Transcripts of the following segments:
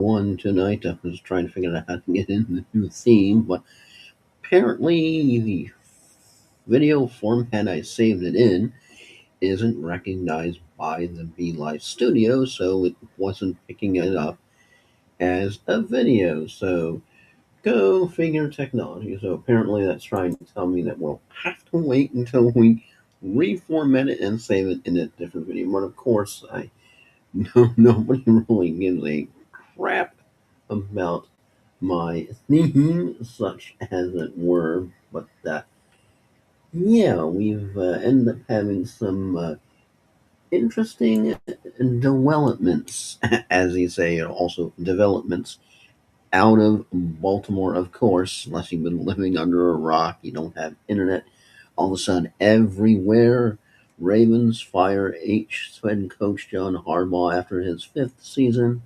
One tonight. I was trying to figure out how to get in the new theme, but apparently the video format I saved it in isn't recognized by the Be Live studio, so it wasn't picking it up as a video. So go figure technology. So apparently that's trying to tell me that we'll have to wait until we reformat it and save it in a different video. But of course, I know nobody really gives a crap about my theme, such as it were. But yeah, we've ended up having some interesting developments, as you say, and also developments out of Baltimore, of course. Unless you've been living under a rock, you don't have internet. All of a sudden, everywhere, Ravens fire H head coach John Harbaugh after his fifth season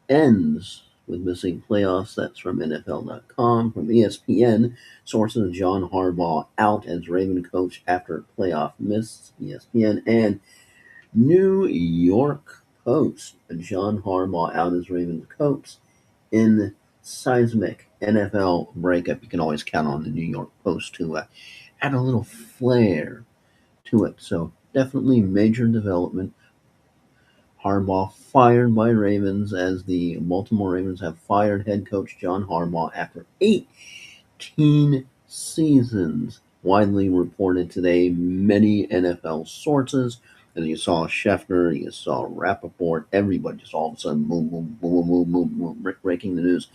ends with missing playoffs. That's from NFL.com. From ESPN, sources John Harbaugh out as Raven coach after playoff miss. ESPN and New York Post. John Harbaugh out as Ravens coach in seismic NFL breakup. You can always count on the New York Post to add a little flair to it. So definitely major development. Harbaugh fired by Ravens as the Baltimore Ravens have fired head coach John Harbaugh after 18 seasons. Widely reported today, many NFL sources. And you saw Schefter, you saw Rappaport, everybody just all of a sudden boom, boom, boom, boom, boom, boom, boom, breaking the news.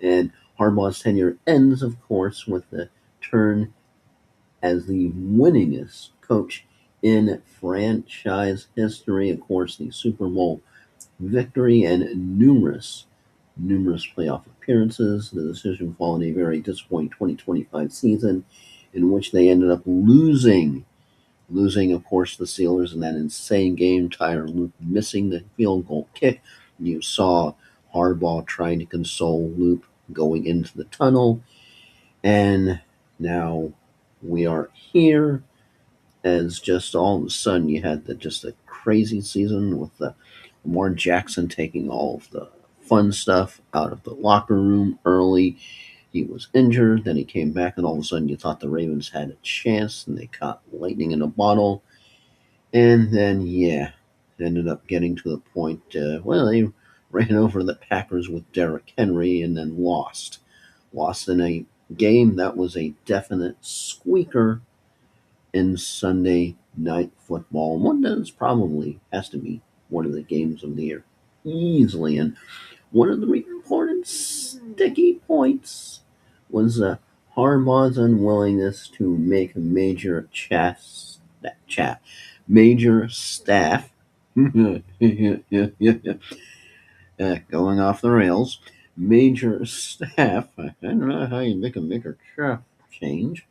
And Harbaugh's tenure ends, of course, with the turn as the winningest coach in franchise history. Of course, the Super Bowl victory and numerous playoff appearances. The decision followed a very disappointing 2025 season in which they ended up losing, of course, the Steelers in that insane game. Tyler Luke missing the field goal kick. You saw Harbaugh trying to console Luke going into the tunnel, and now we are here as just all of a sudden you had just a crazy season with Lamar Jackson taking all of the fun stuff out of the locker room early. He was injured, then he came back, and all of a sudden you thought the Ravens had a chance, and they caught lightning in a bottle. And then, yeah, it ended up getting to the point, they ran over the Packers with Derrick Henry and then lost. Lost in a game that was a definite squeaker in Sunday night football. One that probably has to be one of the games of the year. Easily. And one of the reported sticky points was Harbaugh's unwillingness to make major staff going off the rails. Major staff. I don't know how you make a major staff change.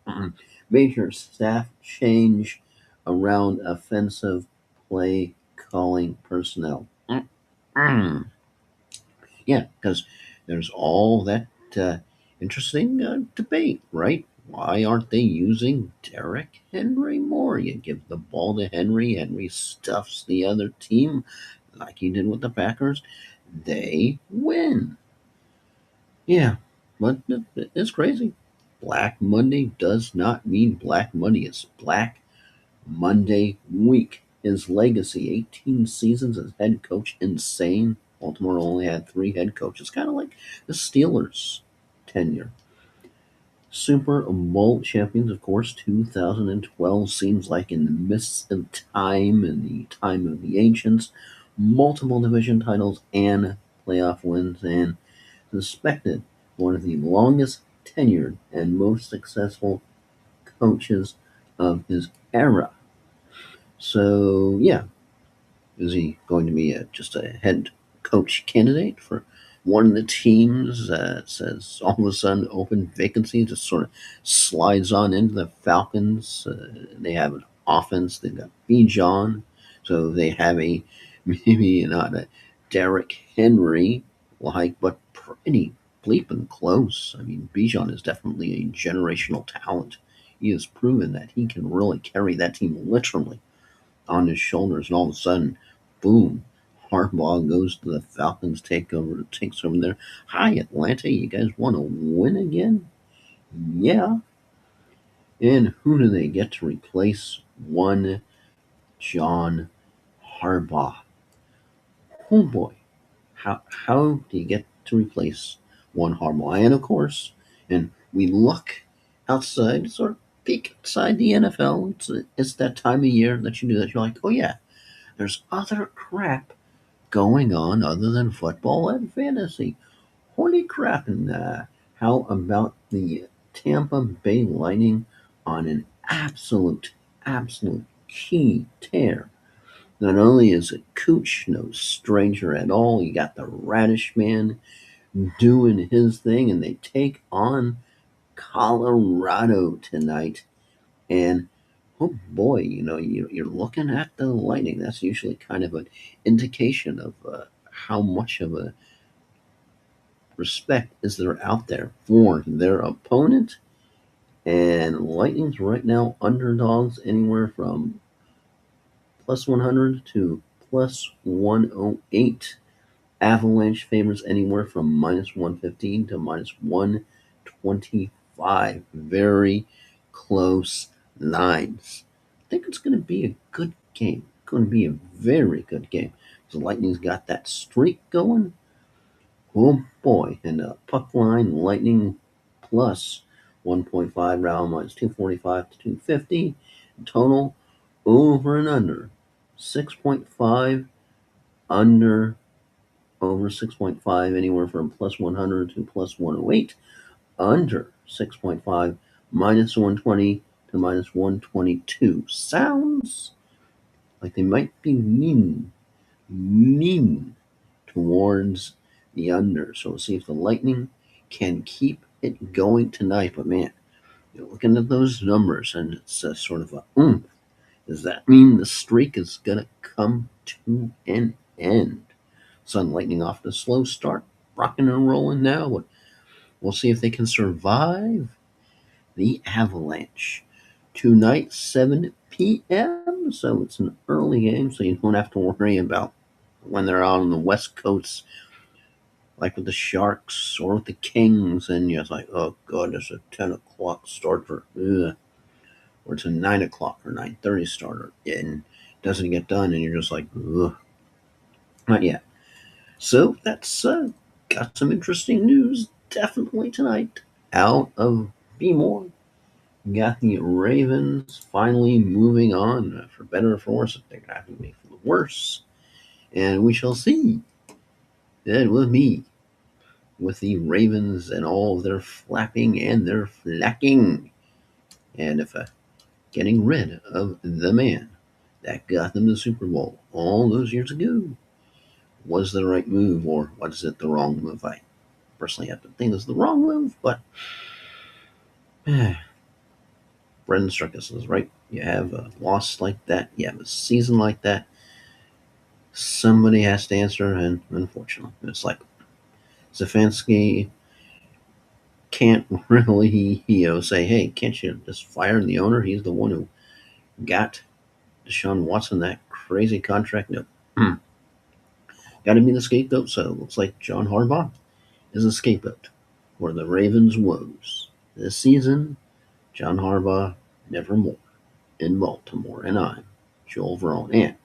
Major staff change around offensive play calling personnel. Yeah, because there's all that interesting debate, right? Why aren't they using Derrick Henry more? You give the ball to Henry, Henry stuffs the other team like he did with the Packers. They win. Yeah, but it's crazy. Black Monday does not mean Black Monday. It's Black Monday week. His legacy, 18 seasons as head coach, insane. Baltimore only had three head coaches, kind of like the Steelers' tenure. Super Bowl champions, of course, 2012 seems like in the mists of time, in the time of the ancients. Multiple division titles and playoff wins, and suspected one of the longest tenured and most successful coaches of his era. So, yeah, is he going to be just a head coach candidate for one of the teams that says all of a sudden open vacancy, just sort of slides on into the Falcons? They have an offense, they've got Bijan, so they have a maybe not a Derrick Henry like, but pretty bleeping close. I mean, Bijan is definitely a generational talent. He has proven that he can really carry that team literally on his shoulders, and all of a sudden, boom, Harbaugh goes to the Falcons, takes over there. Hi, Atlanta, you guys want to win again? Yeah. And who do they get to replace one John Harbaugh? Oh boy, how do you get to replace one Harbaugh? And of course, and we look outside, sort of peek outside the NFL. It's that time of year that you do that. You're like, oh yeah, there's other crap going on other than football and fantasy. Holy crap! And how about the Tampa Bay Lightning on an absolute key tear? Not only is it Cooch no stranger at all, you got the Radish man doing his thing, and they take on Colorado tonight. And oh boy, you're looking at the Lightning. That's usually kind of an indication of how much of a respect is there out there for their opponent. And Lightning's right now underdogs anywhere from plus 100 to plus 108. Avalanche favors anywhere from minus 115 to minus 125. Very close lines. I think it's going to be a good game. Going to be a very good game. The Lightning's got that streak going. Oh boy. And puck line, Lightning plus 1.5, round minus 245 to 250. Total over and under 6.5, under over 6.5, anywhere from plus 100 to plus 108, under 6.5, minus 120 to minus 122. Sounds like they might be leaning towards the under. So we'll see if the Lightning can keep it going tonight. But man, you're looking at those numbers, and it's sort of a does that mean the streak is going to come to an end? Sun Lightning off to a slow start, rocking and rolling now. But we'll see if they can survive the Avalanche. Tonight, 7 p.m., so it's an early game, so you don't have to worry about when they're out on the West Coast, like with the Sharks or with the Kings, and you're like, oh god, it's a 10 o'clock starter. Ugh. Or it's a 9 o'clock or 9:30 starter, and it doesn't get done, and you're just like, ugh. Not yet. So that's got some interesting news definitely tonight out of Baltimore. Got the Ravens finally moving on, for better or for worse. They're going to have to be for the worse. And we shall see. And with me, with the Ravens and all of their flapping and their flacking. And if getting rid of the man that got them the Super Bowl all those years ago was the right move, or was it the wrong move? I personally have to think it's the wrong move, but Brendan Strickis is right. You have a loss like that, you have a season like that, somebody has to answer, and unfortunately, it's like Stefanski can't really, say, hey, can't you just fire the owner? He's the one who got Deshaun Watson that crazy contract. No. Got to be the scapegoat, so it looks like John Harbaugh is a scapegoat for the Ravens' woes. This season, John Harbaugh nevermore in Baltimore. And I'm Joel Verone. And